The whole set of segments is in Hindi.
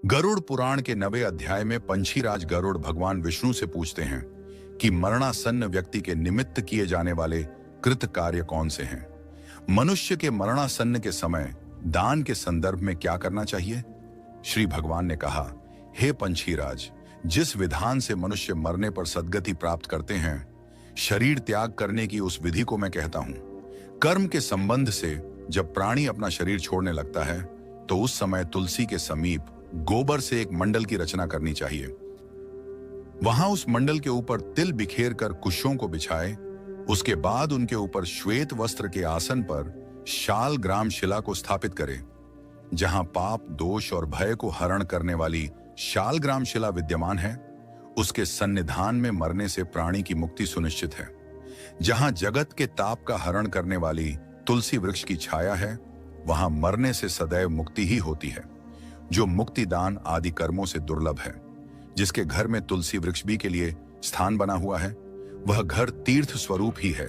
गरुड़ पुराण के 9वें अध्याय में पंछीराज गरुड़ भगवान विष्णु से पूछते हैं कि मरणासन्न व्यक्ति के निमित्त किए जाने वाले कृत कार्य कौन से हैं। मनुष्य के मरणासन्न के समय दान के संदर्भ में क्या करना चाहिए। श्री भगवान ने कहा, हे पंछीराज, जिस विधान से मनुष्य मरने पर सद्गति प्राप्त करते हैं, शरीर त्याग करने की उस विधि को मैं कहता हूं। कर्म के संबंध से जब प्राणी अपना शरीर छोड़ने लगता है तो उस समय तुलसी के समीप गोबर से एक मंडल की रचना करनी चाहिए। वहां उस मंडल के ऊपर तिल बिखेर कर कुशों को बिछाए। उसके बाद उनके ऊपर श्वेत वस्त्र के आसन पर शाल ग्राम शिला को स्थापित करे। जहां पाप, दोष और भय को हरण करने वाली शाल ग्राम शिला विद्यमान है, उसके सन्निधान में मरने से प्राणी की मुक्ति सुनिश्चित है। जहां जगत के ताप का हरण करने वाली तुलसी वृक्ष की छाया है, वहां मरने से सदैव मुक्ति ही होती है। जो मुक्ति दान आदि कर्मों से दुर्लभ है, जिसके घर में तुलसी वृक्ष भी के लिए स्थान बना हुआ है, वह घर तीर्थ स्वरूप ही है।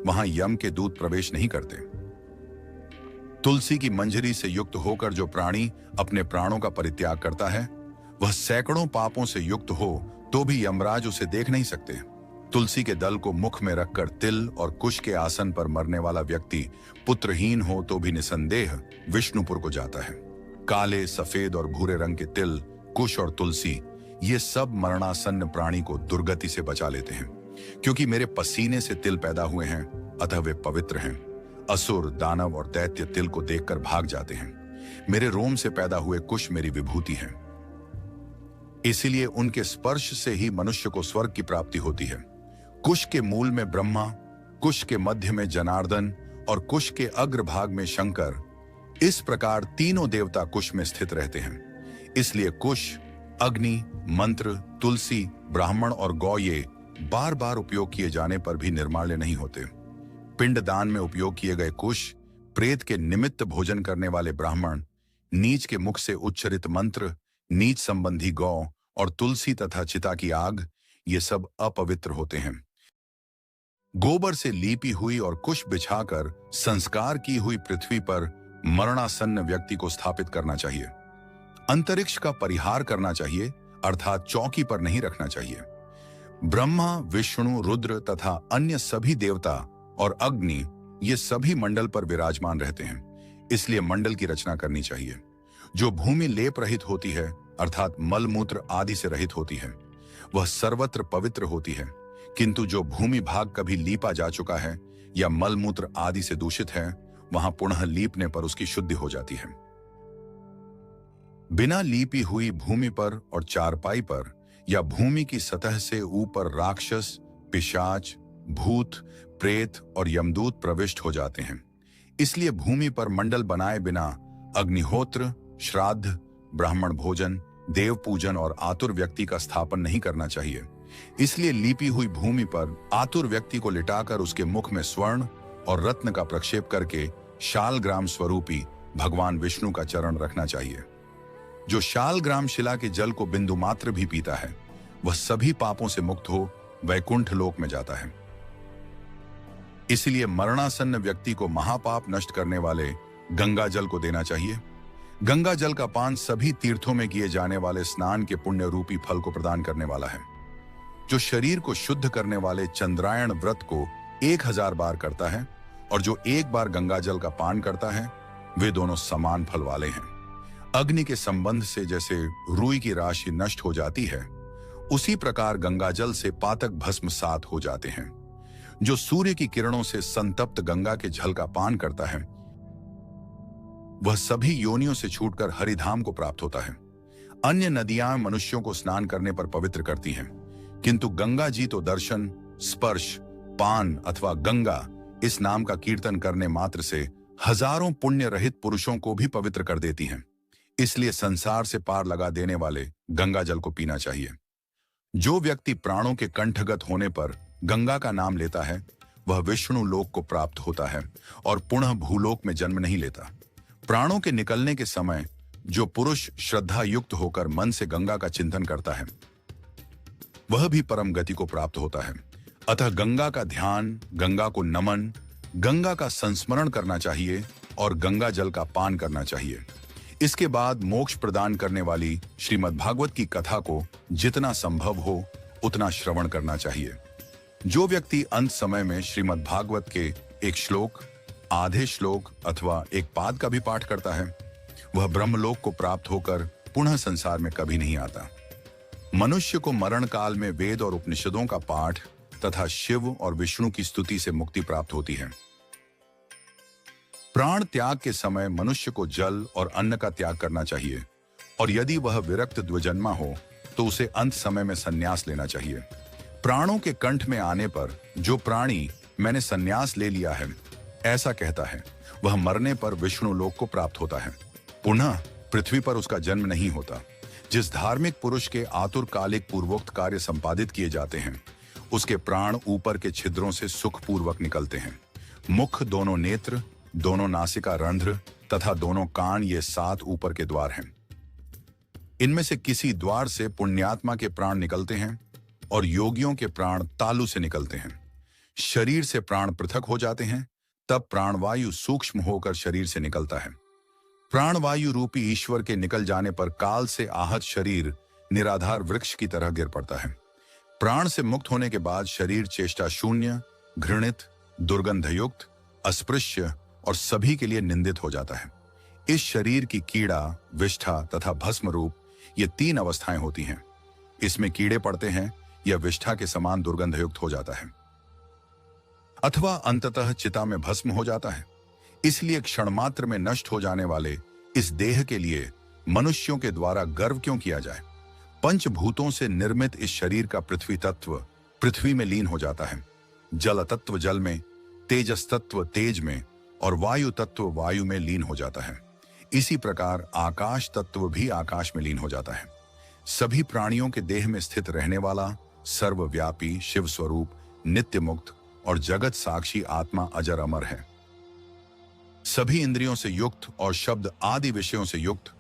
वहां यम के दूत प्रवेश नहीं करते। तुलसी की मंजरी से युक्त होकर जो प्राणी अपने प्राणों का परित्याग करता है, वह सैकड़ों पापों से युक्त हो तो भी यमराज उसे देख नहीं सकते। तुलसी के दल को मुख में रखकर तिल और कुश के आसन पर मरने वाला व्यक्ति पुत्रहीन हो तो भी निसंदेह विष्णुपुर को जाता है। काले, सफेद और भूरे रंग के तिल, कुश और तुलसी, ये सब मरणासन्न प्राणी को दुर्गति से बचा लेते हैं। क्योंकि मेरे पसीने से तिल पैदा हुए हैं, अतः वे पवित्र हैं। असुर, दानव और दैत्य तिल को देखकर भाग जाते हैं। मेरे रोम से पैदा हुए कुश मेरी विभूति है। इसीलिए उनके स्पर्श से ही मनुष्य को स्वर्ग की प्राप्ति होती है। कुश के मूल में ब्रह्मा, कुश के मध्य में जनार्दन और कुश के अग्रभाग में शंकर, इस प्रकार तीनों देवता कुश में स्थित रहते हैं। इसलिए कुश, अग्नि, मंत्र, तुलसी, ब्राह्मण और गौ ये बार बार उपयोग किए जाने पर भी निर्माल्य नहीं होते। पिंडदान में उपयोग किए गए कुश, प्रेत के निमित्त भोजन करने वाले ब्राह्मण, नीच के मुख से उच्चरित मंत्र, नीच संबंधी गौ और तुलसी तथा चिता की आग, ये सब अपवित्र होते हैं। गोबर से लीपी हुई और कुश बिछाकर संस्कार की हुई पृथ्वी पर मरणासन्न व्यक्ति को स्थापित करना चाहिए। अंतरिक्ष का परिहार करना चाहिए, अर्थात चौकी पर नहीं रखना चाहिए। ब्रह्मा, विष्णु, रुद्र तथा अन्य सभी देवता और अग्नि, ये सभी मंडल पर विराजमान रहते हैं। इसलिए मंडल की रचना करनी चाहिए। जो भूमि लेप रहित होती है, अर्थात मल मूत्र आदि से रहित होती है, वह सर्वत्र पवित्र होती है। किंतु जो भूमि भाग कभी लीपा जा चुका है या मल मूत्र आदि से दूषित है, वहां पुनः लीपने पर उसकी शुद्धि हो जाती है। बिना लीपी हुई भूमि पर और चारपाई पर या भूमि की सतह से ऊपर राक्षस, पिशाच, भूत, प्रेत और यमदूत प्रविष्ट हो जाते हैं। इसलिए भूमि पर मंडल बनाए बिना अग्निहोत्र, श्राद्ध, ब्राह्मण भोजन, देव पूजन और आतुर व्यक्ति का स्थापन नहीं करना चाहिए। इसलिए लीपी हुई भूमि पर आतुर व्यक्ति को लिटाकर उसके मुख में स्वर्ण और रत्न का प्रक्षेप करके शालग्राम स्वरूपी भगवान विष्णु का चरण रखना चाहिए। जो शालग्राम शिला के जल को बिंदु मात्र भी पीता है, वह सभी पापों से मुक्त हो वैकुंठ लोक में जाता है। इसलिए मरणासन्न व्यक्ति को महापाप नष्ट करने वाले गंगा जल को देना चाहिए। गंगा जल का पान सभी तीर्थों में किए जाने वाले स्नान के पुण्य रूपी फल को प्रदान करने वाला है। जो शरीर को शुद्ध करने वाले चंद्रायण व्रत को 1000 बार करता है और जो एक बार गंगा जल का पान करता है, वे दोनों समान फल वाले हैं। अग्नि के संबंध से जैसे रुई की राशि नष्ट हो जाती है, उसी प्रकार गंगा जल से पातक भस्म सात हो जाते हैं। जो सूर्य की किरणों से संतप्त गंगा के जल का पान करता है, वह सभी योनियों से छूटकर हरिधाम को प्राप्त होता है। अन्य नदियां मनुष्यों को स्नान करने पर पवित्र करती हैं, किंतु गंगा जी तो दर्शन, स्पर्श, पान अथवा गंगा इस नाम का कीर्तन करने मात्र से हजारों पुण्य रहित पुरुषों को भी पवित्र कर देती हैं। इसलिए संसार से पार लगा देने वाले गंगा जल को पीना चाहिए। जो व्यक्ति प्राणों के कंठगत होने पर गंगा का नाम लेता है, वह विष्णु लोक को प्राप्त होता है और पुनः भूलोक में जन्म नहीं लेता। प्राणों के निकलने के समय जो पुरुष श्रद्धा युक्त होकर मन से गंगा का चिंतन करता है, वह भी परम गति को प्राप्त होता है। अतः गंगा का ध्यान, गंगा को नमन, गंगा का संस्मरण करना चाहिए और गंगा जल का पान करना चाहिए। इसके बाद मोक्ष प्रदान करने वाली श्रीमद् भागवत की कथा को जितना संभव हो उतना श्रवण करना चाहिए। जो व्यक्ति अंत समय में श्रीमद् भागवत के एक श्लोक, आधे श्लोक अथवा एक पाद का भी पाठ करता है, वह ब्रह्मलोक को प्राप्त होकर पुनः संसार में कभी नहीं आता। मनुष्य को मरण काल में वेद और उपनिषदों का पाठ तथा शिव और विष्णु की स्तुति से मुक्ति प्राप्त होती है। प्राण त्याग के समय मनुष्य को जल और अन्न का त्याग करना चाहिए और यदि वह विरक्त द्विजन्मा हो तो उसे अंत समय में संन्यास लेना चाहिए। प्राणों के कंठ में आने पर जो प्राणी मैंने संन्यास ले लिया है ऐसा कहता है, वह मरने पर विष्णु लोक को प्राप्त होता है। पुनः पृथ्वी पर उसका जन्म नहीं होता। जिस धार्मिक पुरुष के आतुरकालिक पूर्वोक्त कार्य संपादित किए जाते हैं उसके प्राण ऊपर के छिद्रों से सुखपूर्वक निकलते हैं। मुख, दोनों नेत्र, दोनों नासिका रंध्र तथा दोनों कान, ये 7 ऊपर के द्वार हैं। इनमें से किसी द्वार से पुण्यात्मा के प्राण निकलते हैं और योगियों के प्राण तालु से निकलते हैं। शरीर से प्राण पृथक हो जाते हैं, तब प्राणवायु सूक्ष्म होकर शरीर से निकलता है। प्राणवायु रूपी ईश्वर के निकल जाने पर काल से आहत शरीर निराधार वृक्ष की तरह गिर पड़ता है। प्राण से मुक्त होने के बाद शरीर चेष्टा शून्य, घृणित, दुर्गंधयुक्त, अस्पृश्य और सभी के लिए निंदित हो जाता है। इस शरीर की कीड़ा, विष्ठा तथा भस्म रूप ये 3 अवस्थाएं होती हैं। इसमें कीड़े पड़ते हैं या विष्ठा के समान दुर्गंधयुक्त हो जाता है अथवा अंततः चिता में भस्म हो जाता है। इसलिए क्षण मात्र में नष्ट हो जाने वाले इस देह के लिए मनुष्यों के द्वारा गर्व क्यों किया जाए। पंचभूतों से निर्मित इस शरीर का पृथ्वी तत्व पृथ्वी में लीन हो जाता है, जल तत्व जल में, तेजस तत्व तेज में और वायु तत्व वायु में लीन हो जाता है। इसी प्रकार आकाश तत्व भी आकाश में लीन हो जाता है। सभी प्राणियों के देह में स्थित रहने वाला सर्वव्यापी शिव स्वरूप नित्य मुक्त और जगत साक्षी आत्मा अजर अमर है। सभी इंद्रियों से युक्त और शब्द आदि विषयों से युक्त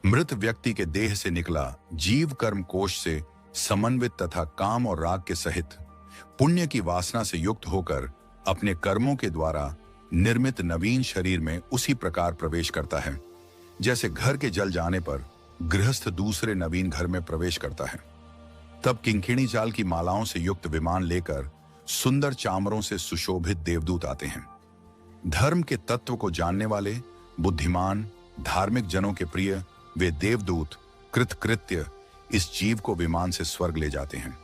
मृत व्यक्ति के देह से निकला जीव कर्म कोश से समन्वित तथा काम और राग के सहित पुण्य की वासना से युक्त होकर अपने कर्मों के द्वारा निर्मित नवीन शरीर में उसी प्रकार प्रवेश करता है जैसे घर के जल जाने पर गृहस्थ दूसरे नवीन घर में प्रवेश करता है। तब किंकिणी जाल की मालाओं से युक्त विमान लेकर सुंदर चामरों से सुशोभित देवदूत आते हैं। धर्म के तत्व को जानने वाले बुद्धिमान धार्मिक जनों के प्रिय वे देवदूत कृतकृत्य इस जीव को विमान से स्वर्ग ले जाते हैं।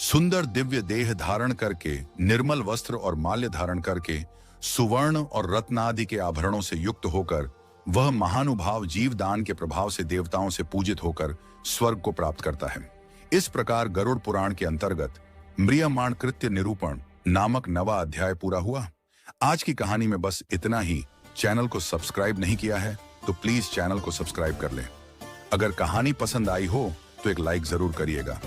सुंदर दिव्य देह धारण करके, निर्मल वस्त्र और माल्य धारण करके, सुवर्ण और रत्नादि के आभरणों से युक्त होकर वह महानुभाव जीवदान के प्रभाव से देवताओं से पूजित होकर स्वर्ग को प्राप्त करता है। इस प्रकार गरुड़ पुराण के अंतर्गत म्रियमाण कृत्य निरूपण नामक 9वां अध्याय पूरा हुआ। आज की कहानी में बस इतना ही। चैनल को सब्सक्राइब नहीं किया है तो प्लीज चैनल को सब्सक्राइब कर लें। अगर कहानी पसंद आई हो तो एक लाइक जरूर करिएगा।